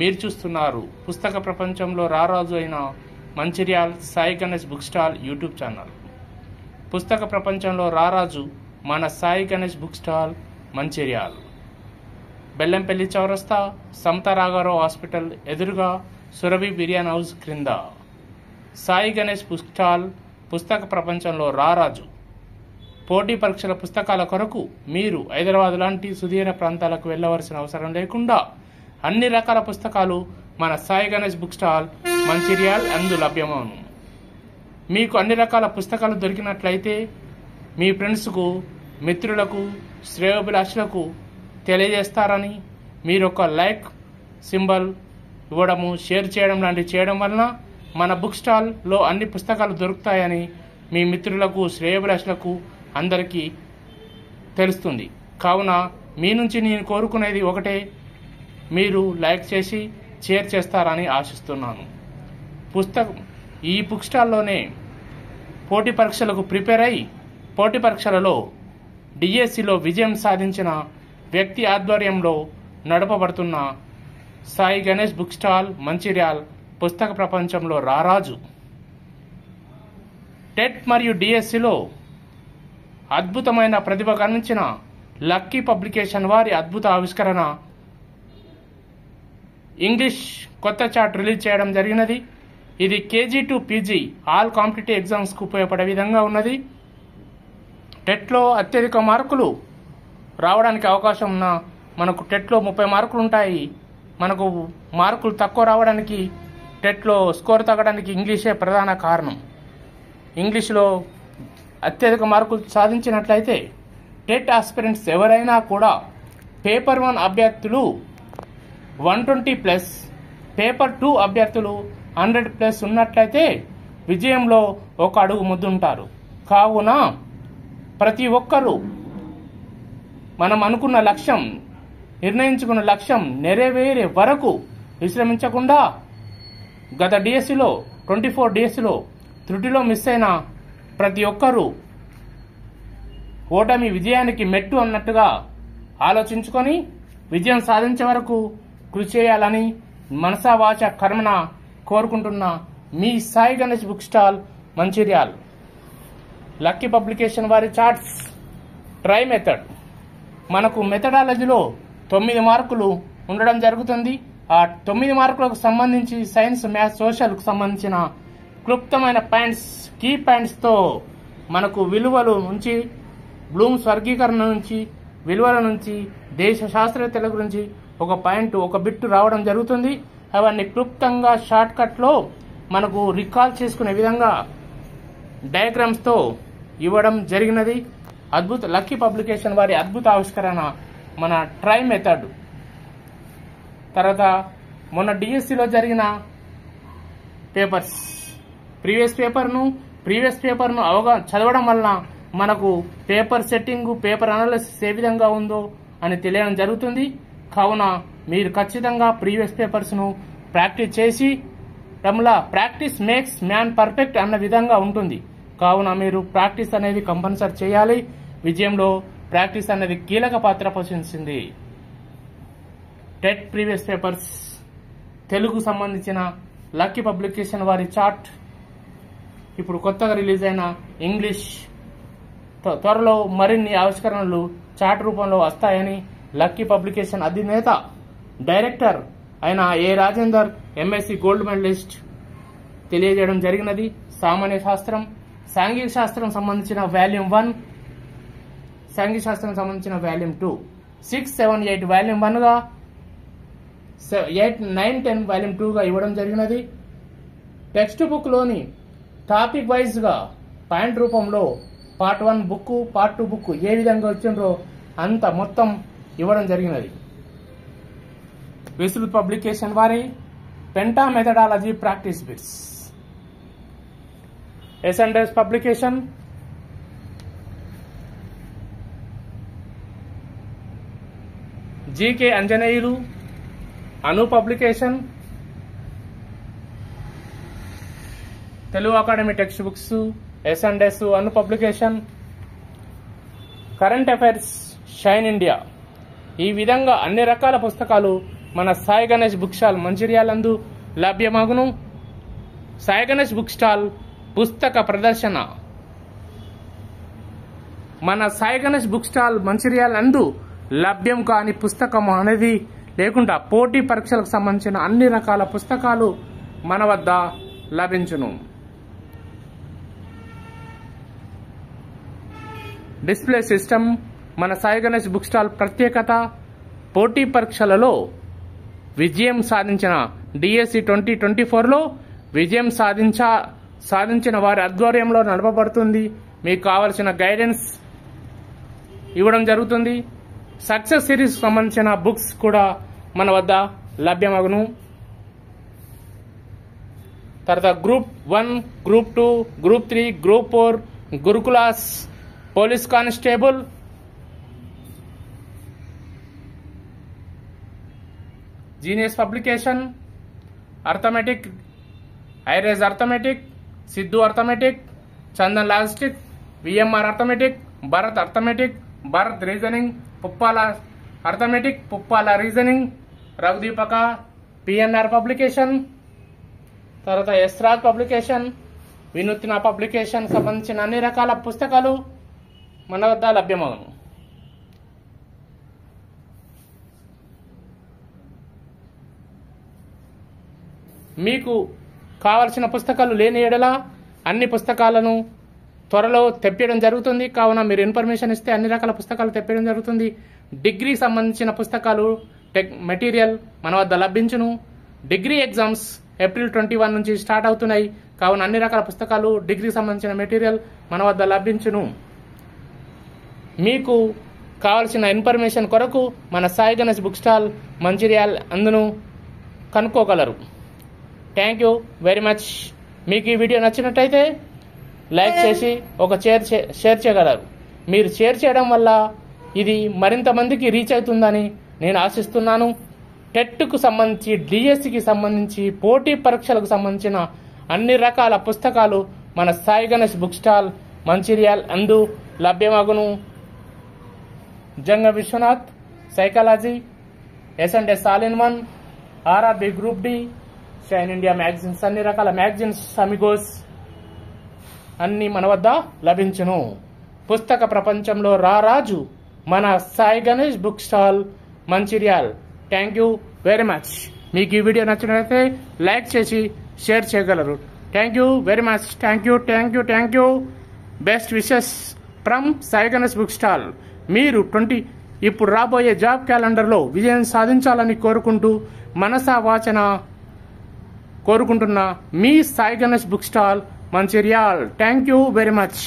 మీరు చూస్తున్నారు పుస్తక ప్రపంచంలో రారాజు అయిన Mancherial Sai Ganesh book stall YouTube channel. పుస్తక ప్రపంచంలో రారాజు మన సాయి గణేష్ బుక్ స్టాల్ మంచిర్యాల్. బెల్లంపల్లి చౌరస్తా, సమతా రాఘవరావు హాస్పిటల్ ఎదురుగా, సురభి బిర్యానీ హౌస్ క్రింద. సాయి గణేష్ బుక్ స్టాల్ పుస్తక ప్రపంచంలో రారాజు. పోటీ పరీక్షల పుస్తకాల కొరకు మీరు హైదరాబాద్ లాంటి సుదీర ప్రాంతాలకు వెళ్ళవలసిన అవసరం లేకుండా అన్ని రకాల పుస్తకాలు మన సాయి గణేష్ బుక్ స్టాల్ మంచిర్యాల్ అందు లభ్యమవును. మీకు అన్ని రకాల పుస్తకాలు దొరికినట్లయితే మీ ఫ్రెండ్స్కు, మిత్రులకు, శ్రేయోభిలాషులకు తెలియజేస్తారని, మీరు ఒక లైక్ సింబల్ ఇవ్వడము, షేర్ చేయడం లాంటివి చేయడం వలన మన బుక్ స్టాల్లో అన్ని పుస్తకాలు దొరుకుతాయని మీ మిత్రులకు, శ్రేయోభిలాషులకు అందరికీ తెలుస్తుంది. కావున మీ నుంచి నేను కోరుకునేది ఒకటే, మీరు లైక్ చేసి షేర్ చేస్తారని ఆశిస్తున్నాను. ఈ బుక్ స్టాల్లోనే పోటీ పరీక్షలకు ప్రిపేర్ అయి పోటీ పరీక్షలలో డిఎస్సిలో విజయం సాధించిన వ్యక్తి ఆధ్వర్యంలో నడపబడుతున్న సాయి గణేష్ బుక్ స్టాల్ మంచిర్యాల్ పుస్తక ప్రపంచంలో రారాజు. టెట్ మరియు డిఎస్సిలో అద్భుతమైన ప్రతిభ గమనించిన లక్కీ పబ్లికేషన్ వారి అద్భుత ఆవిష్కరణ ఇంగ్లీష్ కొత్త చార్ట్ రిలీజ్ చేయడం జరిగినది. ఇది KG to PG all competitive ఎగ్జామ్స్కు ఉపయోగపడే విధంగా ఉన్నది. టెట్లో అత్యధిక మార్కులు రావడానికి అవకాశం ఉన్న, మనకు టెట్లో 30 మార్కులు ఉంటాయి. మనకు మార్కులు తక్కువ రావడానికి, టెట్లో స్కోర్ తగ్గడానికి ఇంగ్లీషే ప్రధాన కారణం. ఇంగ్లీష్లో అత్యధిక మార్కులు సాధించినట్లయితే టెట్ ఆస్పిరెంట్స్ ఎవరైనా కూడా పేపర్ 1 అభ్యర్థులు 120+, పేపర్ 2 అభ్యర్థులు 100+ ఉన్నట్లయితే విజయంలో ఒక అడుగు ముందుంటారు. కావున ప్రతి ఒక్కరూ మనం అనుకున్న లక్ష్యం, నిర్ణయించుకున్న లక్ష్యం నెరవేరే వరకు విశ్రమించకుండా, గత డిఎస్సిలో 24 డిఎస్సిలో త్రుటిలో మిస్ అయిన ప్రతి ఒక్కరూ ఓటమి విజయానికి మెట్టు అన్నట్టుగా ఆలోచించుకొని విజయం సాధించే వరకు కృషి చేయాలని మనసా వాచ కర్మన కోరుకుంటున్న మీ Sai Ganesh book stall Mancherial. Lucky publication వారి చార్ట్స్ ట్రై మెథడ్. మనకు మెథడాలజీలో 9 మార్కులు ఉండడం జరుగుతుంది. ఆ 9 మార్కులకు సంబంధించి సైన్స్, మ్యాథ్స్, సోషల్కు సంబంధించిన క్లుప్తమైన పాయింట్స్, కీ పాయింట్స్తో మనకు విలువలు నుంచి, బ్లూమ్స్ వర్గీకరణ నుంచి, విలువల నుంచి, దేశ శాస్త్రవేత్తల గురించి ఒక పాయింట్, ఒక బిట్టు రావడం జరుగుతుంది. అవన్నీ క్లుప్తంగా షార్ట్ కట్లో మనకు రికాల్ చేసుకునే విధంగా డయాగ్రామ్స్తో ఇవ్వడం జరిగినది. అద్భుత లక్కీ పబ్లికేషన్ వారి అద్భుత ఆవిష్కరణ మన ట్రై మెథడ్. తర్వాత మొన్న డిఎస్సిలో జరిగిన పేపర్స్, ప్రీవియస్ పేపర్ను చదవడం వలన మనకు పేపర్ సెట్టింగ్, పేపర్ అనాలిసిస్ ఏ విధంగా ఉందో అని తెలియడం జరుగుతుంది. కావున మీరు ఖచ్చితంగా ప్రీవియస్ పేపర్స్ను ప్రాక్టీస్ చేసి, ప్రాక్టీస్ మేక్స్ మ్యాన్ పర్ఫెక్ట్ అన్న విధంగా ఉంటుంది. కావున మీరు ప్రాక్టీస్ అనేది కంపల్సరీ చేయాలి. విజయంలో ప్రాక్టీస్ అనేది కీలక పాత్ర పోషించింది. టెట్ ప్రీవియస్ పేపర్స్ తెలుగు సంబంధించిన లక్కీ పబ్లికేషన్ వారి చార్ట్, ఇప్పుడు కొత్తగా రిలీజ్ అయిన ఇంగ్లీష్, త్వరలో మరిన్ని ఆవిష్కరణలు చార్ట్ రూపంలో వస్తాయని లక్కీ పబ్లికేషన్ అధినేత, డైరెక్టర్ అయిన ఏ రాజేందర్, ఎంఎస్సి గోల్డ్ మెడలిస్ట్ తెలియజేయడం జరిగినది. సామాన్య శాస్త్రం, సాంఘిక శాస్త్రం సంబంధించిన వాల్యూమ్ 1, సాంఘిక శాస్త్రం సంబంధించిన వాల్యూమ్ 2, 6, 7, 8 వాల్యూమ్ 1గా, 8, 9, 10 వాల్యూమ్ 2గా ఇవ్వడం జరిగినది. టెక్స్ట్ బుక్లోని టాపిక్ వైజ్గా పాయింట్ రూపంలో పార్ట్ 1 బుక్, పార్ట్ 2 బుక్ ఏ విధంగా వచ్చిండ్రో అంత మొత్తం ఇవ్వడం జరిగినది. విస్తృత పబ్లికేషన్ వారి Penta methodology practice bits. ఎస్&ఎస్ publication, GK Anjaneyulu, అను publication, Telugu academy text books, ఎస్&ఎస్, అను publication, current affairs, shine India. ఈ విధంగా అన్ని రకాల పుస్తకాలు మన Sai Ganesh book stall మంచిర్యాలందు లభ్యమగును. Sai Ganesh book stall పుస్తక ప్రదర్శన మన సాయి గణేష్ బుక్ స్టాల్ మంచిర్యాలందు లభ్యం కాని పుస్తకం అనేది లేకుండా పోటీ పరీక్షలకు సంబంధించిన అన్ని రకాల పుస్తకాలు మన వద్ద లభించును. డిస్ప్లే సిస్టమ్ మన సాయి గణేష్ బుక్ స్టాల్ ప్రత్యేకత పోటీ పరీక్షలలో విజయం సాధించిన డిఎస్సి 2024లో విజయం సాధించిన వారి ఆధ్వర్యంలో నడపబడుతుంది. మీకు కావలసిన గైడెన్స్ ఇవ్వడం జరుగుతుంది. సక్సెస్ సిరీస్ సంబంధించిన బుక్స్ కూడా మన వద్ద లభ్యమగును. తర్వాత గ్రూప్ 1, గ్రూప్ 2, గ్రూప్ 3, గ్రూప్ 4, గురుకులాస్, police constable, genius publication, arithmetic, ఐరేజ్ arithmetic, Siddhu arithmetic, Chandan logistic, VMR arithmetic, Bharat arithmetic, Bharat reasoning, Puppala arithmetic, Puppala reasoning, రఘుదీపక, పిఎన్ఆర్ పబ్లికేషన్, తర్వాత ఎస్రాజ్ పబ్లికేషన్, వినూత్న పబ్లికేషన్ సంబంధించిన అన్ని రకాల పుస్తకాలు మన వద్ద లభ్యమవును. మీకు కావలసిన పుస్తకాలు లేని ఎడల అన్ని పుస్తకాలను త్వరలో తెప్పించడం జరుగుతుంది. కావున మీరు ఇన్ఫర్మేషన్ ఇస్తే అన్ని రకాల పుస్తకాలు తెప్పించడం జరుగుతుంది. డిగ్రీ సంబంధించిన పుస్తకాలు మెటీరియల్ మన వద్ద లభించును. డిగ్రీ ఎగ్జామ్స్ ఏప్రిల్ 21 నుంచి స్టార్ట్ అవుతున్నాయి. కావున అన్ని రకాల పుస్తకాలు డిగ్రీ సంబంధించిన మెటీరియల్ మన వద్ద లభించును. మీకు కావలసిన ఇన్ఫర్మేషన్ కొరకు మన సాయి గణేష్ బుక్ స్టాల్ మంచిర్యాల్ అందును కనుక్కోగలరు. Thank you very much. మీకు ఈ వీడియో నచ్చినట్టయితే లైక్ చేసి ఒక షేర్ చేయగలరు. మీరు షేర్ చేయడం వల్ల ఇది మరింత మందికి రీచ్ అవుతుందని నేను ఆశిస్తున్నాను. టెట్కు సంబంధించి, డిఎస్సికి సంబంధించి, పోటీ పరీక్షలకు సంబంధించిన అన్ని రకాల పుస్తకాలు మన సాయి గణేష్ బుక్ స్టాల్ మంచిర్యాల్ అందు లభ్యమగును. Janga Vishwanath, psychology, S&S all in one, RRB group D, shine India magazines, అన్ని రకాల మ్యాగజైన్స్, అమిగోస్ అన్ని మన వద్ద లభించును. పుస్తక ప్రపంచంలో రారాజు మన Sai Ganesh book stall Mancherial. Thank you very much. మీకు ఈ వీడియో నచ్చినట్లయితే లైక్ చేసి షేర్ చేయగలరు. Thank you very much. Thank you. Best wishes from Sai Ganesh book stall. మీరు ఇప్పుడు రాబోయే జాబ్ క్యాలెండర్లో విజయం సాధించాలని కోరుకుంటూ మనసా వాచన కోరుకుంటున్న మీ Sai Ganesh book stall Mancherial. Thank you very much.